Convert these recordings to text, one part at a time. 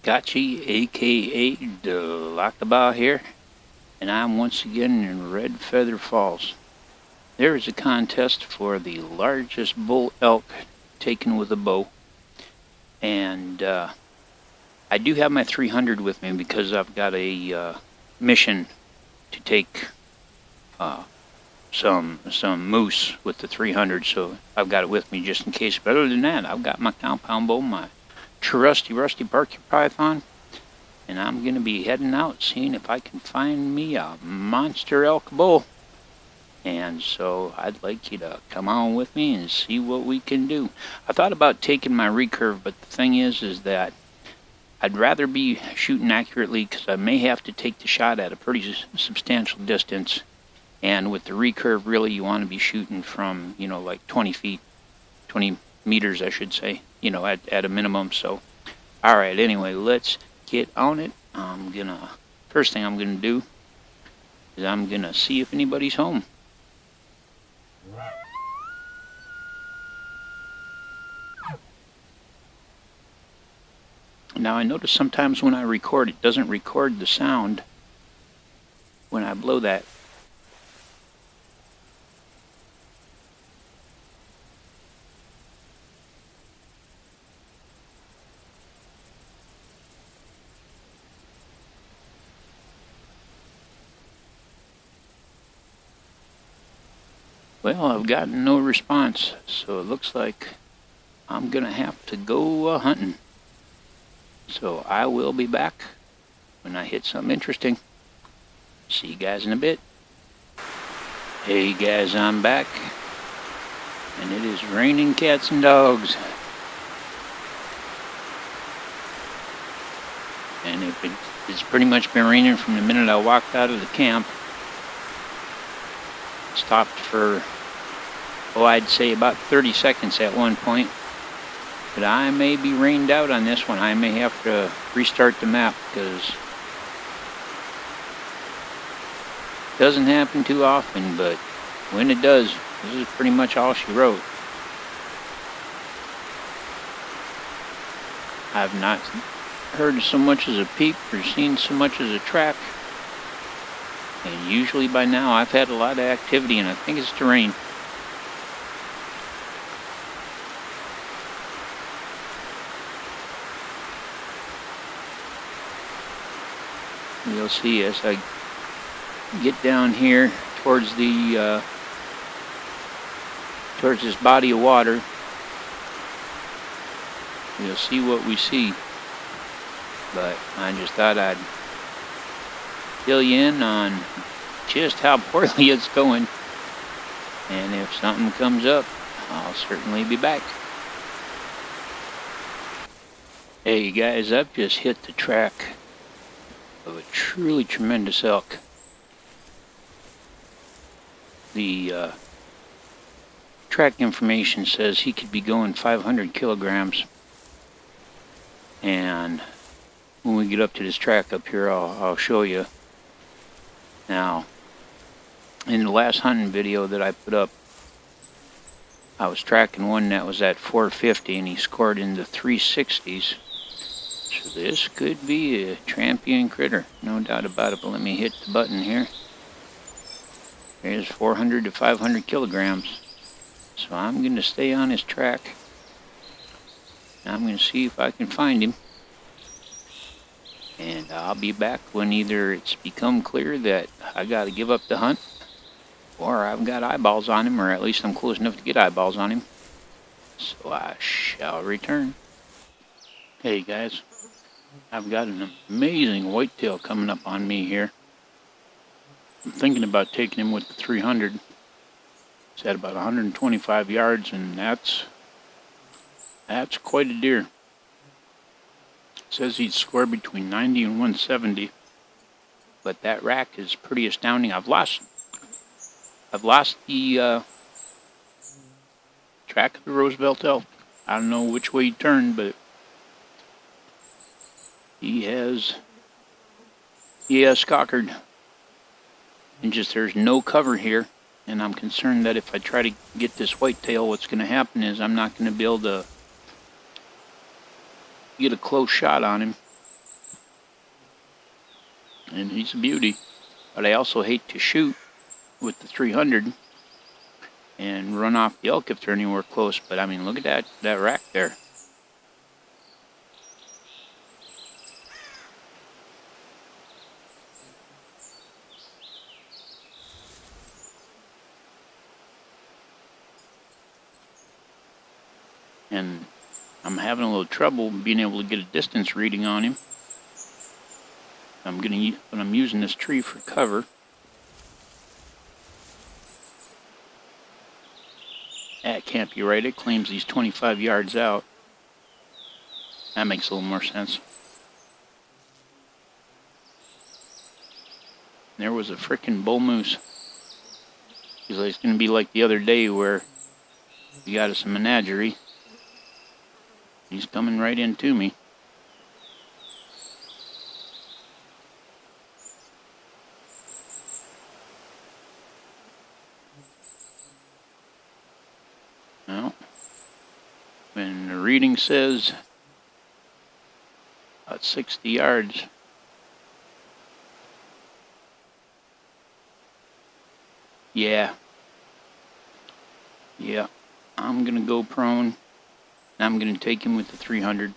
Scotchy, aka the Lockabout here, and I'm once again in Red Feather Falls. There is a contest for the largest bull elk taken with a bow, and I do have my 300 with me because I've got a mission to take some moose with the 300, so I've got it with me just in case. But other than that, I've got my compound bow, my trusty rusty porcupine, and I'm gonna be heading out seeing if I can find me a monster elk bull. And so I'd like you to come on with me and see what we can do. I thought about taking my recurve, but the thing is that I'd rather be shooting accurately because I may have to take the shot at a pretty substantial distance. And with the recurve, really, you want to be shooting from, like 20 meters, I should say, at a minimum. So, all right, anyway, let's get on it. First thing I'm going to do is I'm going to see if anybody's home. Now, I notice sometimes when I record, it doesn't record the sound when I blow that. Well, I've gotten no response, so it looks like I'm going to have to go hunting. So I will be back when I hit something interesting. See you guys in a bit. Hey guys, I'm back. And it is raining cats and dogs. And it's pretty much been raining from the minute I walked out of the camp. Stopped for, I'd say about 30 seconds at one point. But I may be rained out on this one. I may have to restart the map because it doesn't happen too often, but when it does, this is pretty much all she wrote. I've not heard so much as a peep or seen so much as a track. And usually by now I've had a lot of activity, and I think it's the rain. You'll see as I get down here towards the towards this body of water, you'll see what we see. But I just thought I'd fill you in on just how poorly it's going, and if something comes up, I'll certainly be back. Hey guys, I've just hit the track of a truly tremendous elk. The track information says he could be going 500 kilograms, and when we get up to this track up here, I'll show you. Now, in the last hunting video that I put up, I was tracking one that was at 450, and he scored in the 360s. So this could be a champion critter, no doubt about it. But let me hit the button here. There's 400 to 500 kilograms. So I'm going to stay on his track. I'm going to see if I can find him. And I'll be back when either it's become clear that I got to give up the hunt, or I've got eyeballs on him, or at least I'm close enough to get eyeballs on him. So I shall return. Hey guys, I've got an amazing whitetail coming up on me here. I'm thinking about taking him with the 300. It's at about 125 yards, and that's quite a deer. It says he'd score between 90 and 170, but that rack is pretty astounding. I've lost the track of the Roosevelt elk. I don't know which way he turned, but he has cockered, and just there's no cover here. And I'm concerned that if I try to get this whitetail, what's going to happen is I'm not going to be able to get a close shot on him. and he's a beauty. But I also hate to shoot with the 300 and run off the elk if they're anywhere close. But I mean, look at that rack there. And I'm having a little trouble being able to get a distance reading on him. When I'm using this tree for cover. That can't be right. It claims he's 25 yards out. That makes a little more sense. There was a frickin' bull moose. He's like, it's going to be like the other day where we got us a menagerie. He's coming right into me. Well, when the reading says about 60 yards, yeah, I'm going to go prone. I'm going to take him with the 300.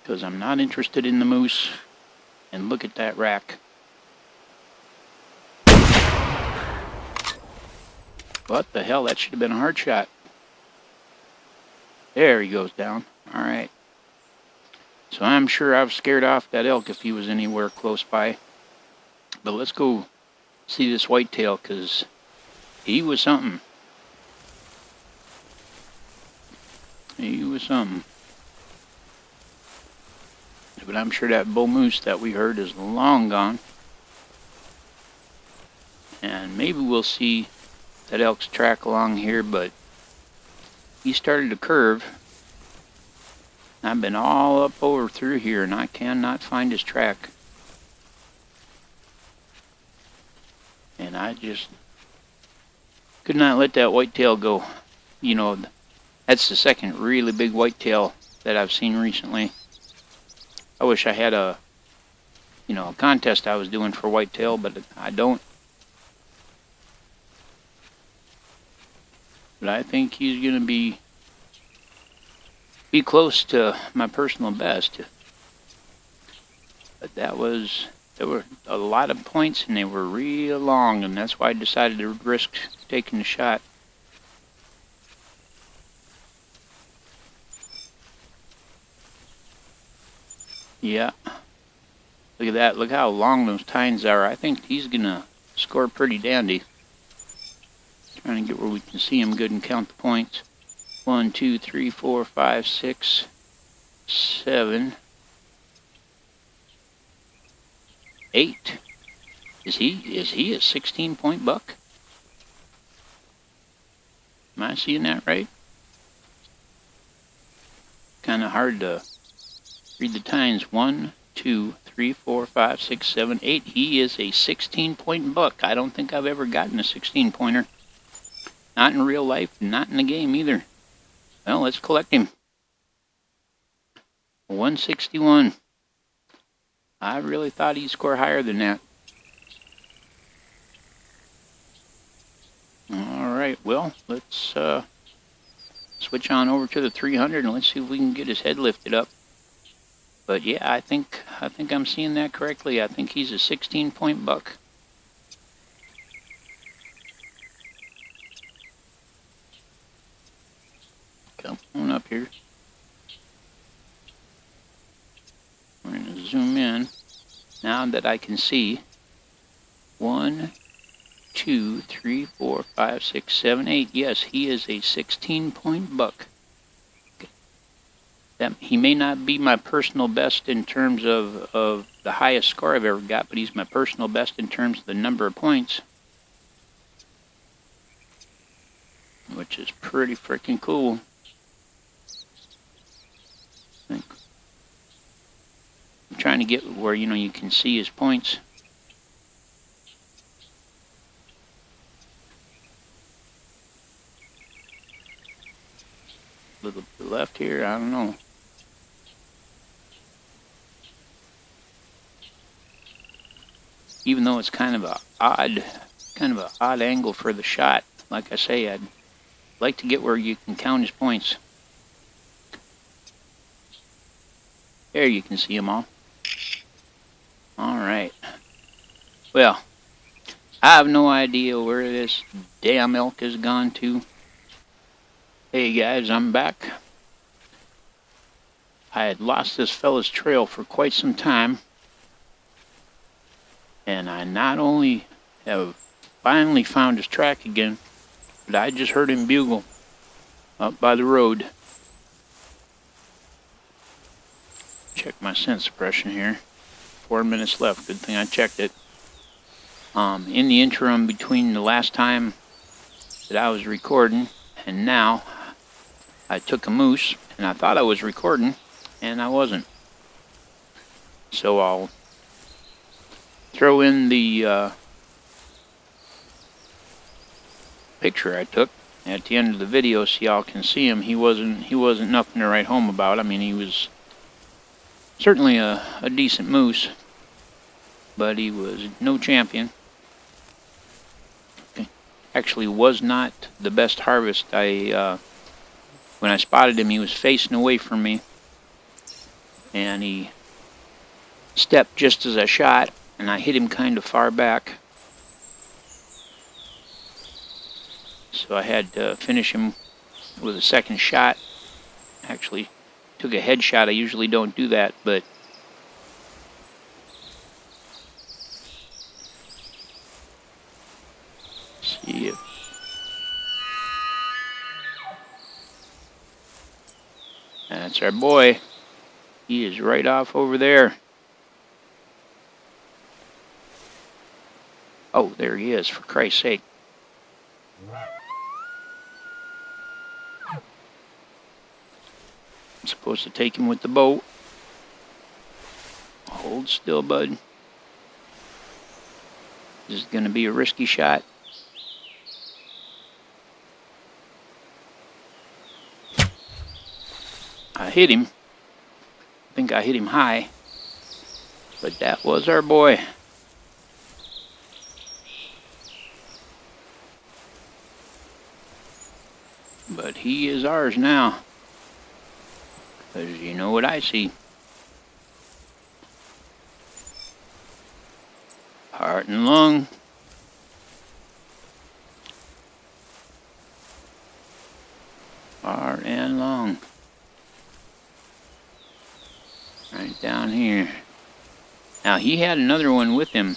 Because I'm not interested in the moose. And look at that rack. What the hell? That should have been a hard shot. There he goes down. Alright. So I'm sure I've scared off that elk if he was anywhere close by. But let's go see this whitetail, because he was something. He was something. But I'm sure that bull moose that we heard is long gone. And maybe we'll see that elk's track along here, but he started to curve. I've been all up over through here and I cannot find his track. And I just could not let that whitetail go. You know, that's the second really big whitetail that I've seen recently. I wish I had a contest I was doing for whitetail, but I don't. But I think he's going to be close to my personal best. But there were a lot of points and they were real long, and that's why I decided to risk taking the shot. Yeah. Look at that. Look how long those tines are. I think he's going to score pretty dandy. Trying to get where we can see him good and count the points. 1, 2, 3, 4, 5, 6, 7, 8. Is he a 16-point buck? Am I seeing that right? Kind of hard to read the tines. 1, 2, 3, 4, 5, 6, 7, 8. He is a 16-point buck. I don't think I've ever gotten a 16-pointer. Not in real life, not in the game either. Well, let's collect him. 161. I really thought he'd score higher than that. Alright, well, let's switch on over to the 300 and let's see if we can get his head lifted up. But yeah, I think I'm seeing that correctly. I think he's a 16-point buck. Come on up here. We're going to zoom in now that I can see. 1, 2, 3, 4, 5, 6, 7, 8. Yes, he is a 16-point buck. He may not be my personal best in terms of the highest score I've ever got, but he's my personal best in terms of the number of points. Which is pretty freaking cool. I'm trying to get where, you can see his points. A little bit left here, I don't know. even though it's kind of a odd angle for the shot. Like I say, I'd like to get where you can count his points. There you can see them all. Alright. Well, I have no idea where this damn elk has gone to. Hey guys, I'm back. I had lost this fella's trail for quite some time. And I not only have finally found his track again, but I just heard him bugle up by the road. Check my scent suppression here. 4 minutes left. Good thing I checked it. In the interim between the last time that I was recording and now, I took a moose and I thought I was recording and I wasn't. So I'll throw in the picture I took at the end of the video so y'all can see him. He wasn't nothing to write home about. I mean, he was certainly a decent moose, but he was no champion. Actually was not the best harvest. When I spotted him, he was facing away from me, and he stepped just as I shot, and I hit him kind of far back. So I had to finish him with a second shot. Actually, took a headshot. I usually don't do that, but see if that's our boy. He is right off over there. Oh, there he is, for Christ's sake. I'm supposed to take him with the bow. Hold still, bud. This is going to be a risky shot. I hit him. I think I hit him high. But that was our boy. But he is ours now. Because you know what I see. Heart and lung. Heart and lung. Right down here. Now he had another one with him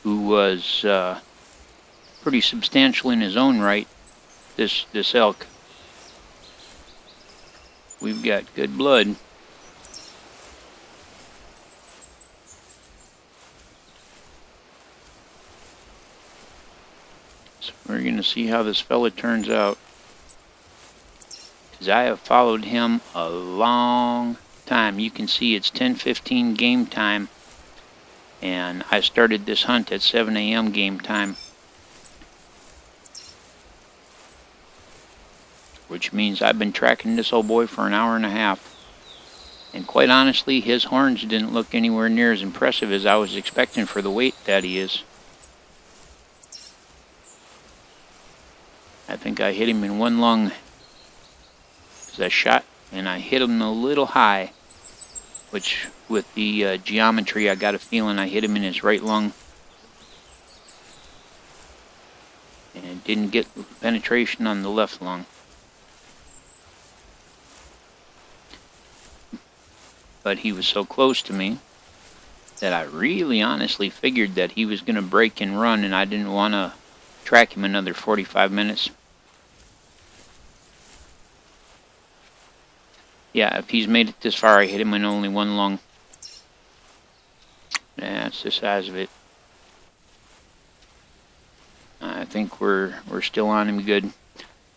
who was pretty substantial in his own right. This elk. We've got good blood. So we're going to see how this fella turns out. Because I have followed him a long time. You can see it's 10:15 game time. And I started this hunt at 7 a.m. game time. Which means I've been tracking this old boy for an hour and a half. And quite honestly, his horns didn't look anywhere near as impressive as I was expecting for the weight that he is. I think I hit him in one lung. As I shot, and I hit him a little high. Which, with the geometry, I got a feeling I hit him in his right lung. And didn't get penetration on the left lung. But he was so close to me that I really honestly figured that he was going to break and run, and I didn't want to track him another 45 minutes. Yeah, if he's made it this far, I hit him in only one lung. That's the size of it. I think we're still on him good.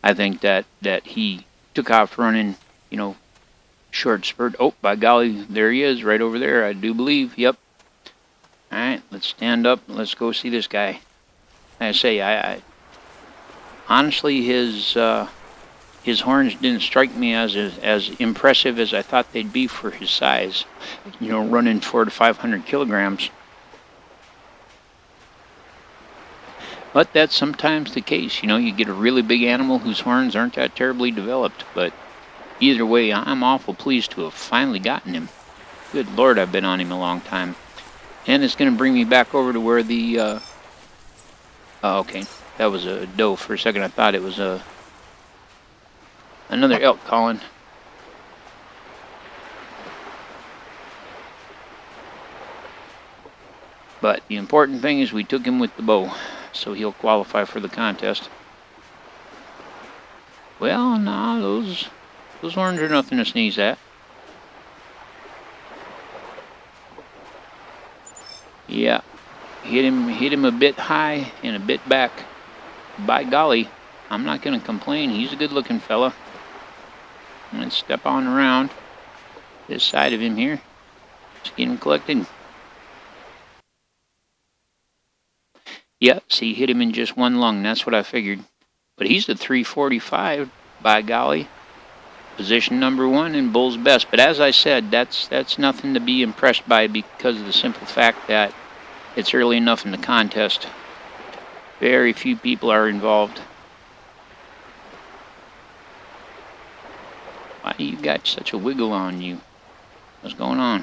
I think that he took off running, you know, short spurt. Oh, by golly, there he is, right over there, I do believe. Yep. Alright, let's stand up. Let's go see this guy. I say, I honestly, his horns didn't strike me as impressive as I thought they'd be for his size. You know, running 400 to 500 kilograms. But that's sometimes the case. You know, you get a really big animal whose horns aren't that terribly developed. But either way, I'm awful pleased to have finally gotten him. Good Lord, I've been on him a long time. And it's going to bring me back over to where the... oh, okay, that was a doe. For a second I thought it was another elk calling. But the important thing is we took him with the bow, so he'll qualify for the contest. Well, nah, those horns are nothing to sneeze at. Yeah, hit him a bit high and a bit back. By golly, I'm not going to complain. He's a good-looking fella. I'm going to step on around this side of him here. Just get him collected. Yeah, see, hit him in just one lung. That's what I figured. But he's the 345, by golly. Position number 1 and bull's best. But as I said, that's nothing to be impressed by because of the simple fact that it's early enough in the contest. Very few people are involved. Why do you got such a wiggle on you? What's going on?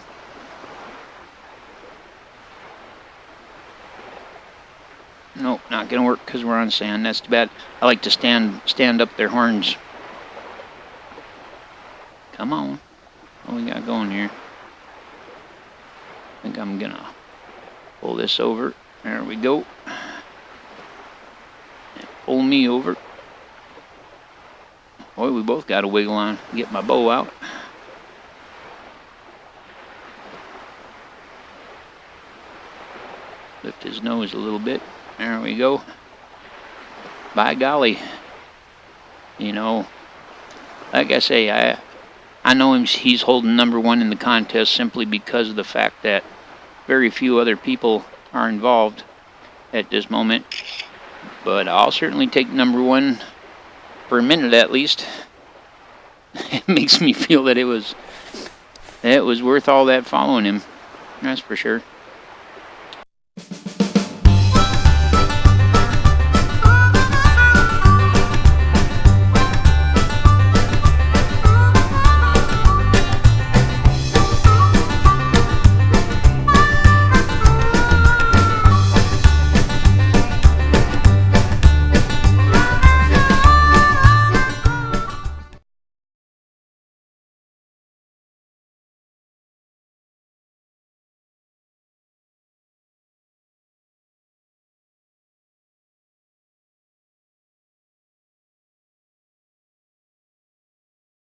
Nope, not gonna work because we're on sand. That's too bad. I like to stand up their horns. Come on. What we got going here? I think I'm gonna pull this over. There we go. And pull me over. Boy, we both got a wiggle on. Get my bow out. Lift his nose a little bit. There we go. By golly. You know, like I say, I know he's holding number 1 in the contest simply because of the fact that very few other people are involved at this moment. But I'll certainly take number 1 for a minute at least. It makes me feel that it was worth all that following him. That's for sure.